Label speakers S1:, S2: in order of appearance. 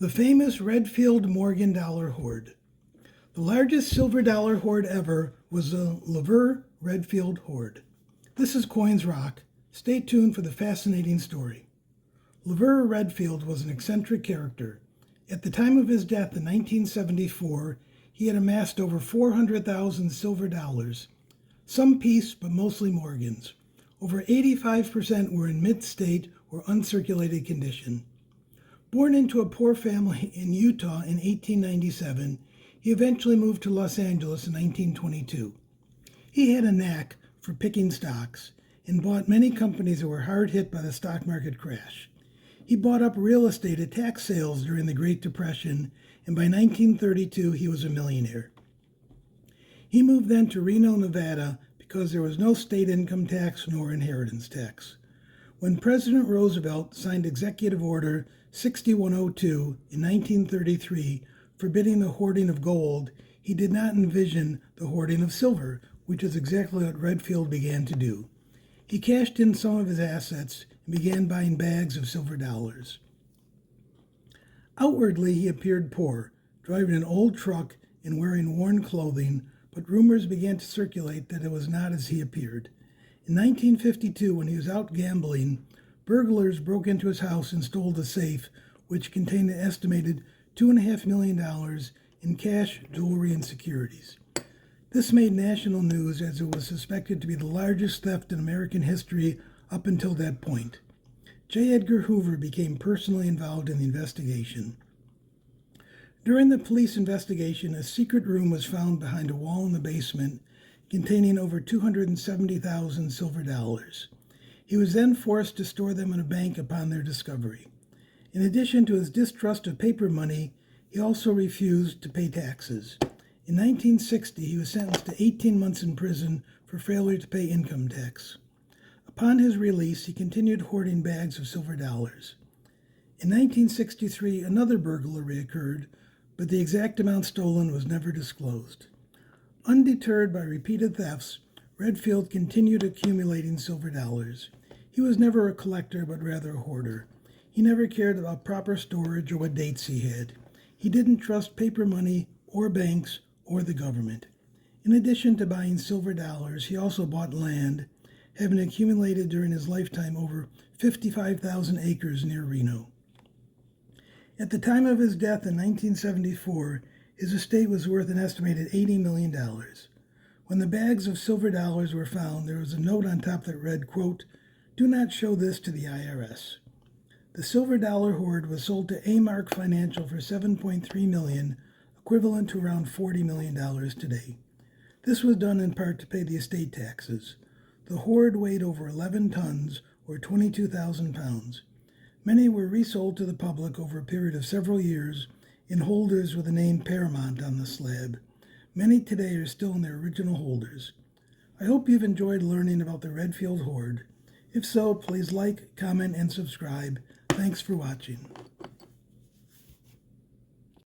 S1: The famous Redfield Morgan dollar hoard. The largest silver dollar hoard ever was the Lavere Redfield hoard. This is Coins Roc. Stay tuned for the fascinating story. Lavere Redfield was an eccentric character. At the time of his death in 1974, he had amassed over 400,000 silver dollars, some piece but mostly Morgans. Over 85% were in mint-state or uncirculated condition. Born into a poor family in Utah in 1897, he eventually moved to Los Angeles in 1922. He had a knack for picking stocks and bought many companies that were hard hit by the stock market crash. He bought up real estate at tax sales during the Great Depression, and by 1932 he was a millionaire. He moved then to Reno, Nevada, because there was no state income tax nor inheritance tax. When President Roosevelt signed Executive Order 6102 in 1933 forbidding the hoarding of gold, he did not envision the hoarding of silver, which is exactly what Redfield began to do. He cashed in some of his assets and began buying bags of silver dollars. Outwardly, he appeared poor, driving an old truck and wearing worn clothing, but rumors began to circulate that it was not as he appeared. In 1952, when he was out gambling, burglars broke into his house and stole the safe, which contained an estimated $2.5 million in cash, jewelry, and securities. This made national news as it was suspected to be the largest theft in American history up until that point. J. Edgar Hoover became personally involved in the investigation. During the police investigation, a secret room was found behind a wall in the basement containing over 270,000 silver dollars. He was then forced to store them in a bank upon their discovery. In addition to his distrust of paper money, he also refused to pay taxes. In 1960, he was sentenced to 18 months in prison for failure to pay income tax. Upon his release, he continued hoarding bags of silver dollars. In 1963, another burglary occurred, but the exact amount stolen was never disclosed. Undeterred by repeated thefts, Redfield continued accumulating silver dollars. He was never a collector, but rather a hoarder. He never cared about proper storage or what dates he had. He didn't trust paper money or banks or the government. In addition to buying silver dollars, he also bought land, having accumulated during his lifetime over 55,000 acres near Reno. At the time of his death in 1974, his estate was worth an estimated $80 million. When the bags of silver dollars were found, there was a note on top that read, quote, "Do not show this to the IRS." The silver dollar hoard was sold to A-Mark Financial for $7.3 million, equivalent to around $40 million today. This was done in part to pay the estate taxes. The hoard weighed over 11 tons, or 22,000 pounds. Many were resold to the public over a period of several years in holders with the name Paramount on the slab. Many today are still in their original holders. I hope you've enjoyed learning about the Redfield hoard. If so, please like, comment, and subscribe. Thanks for watching.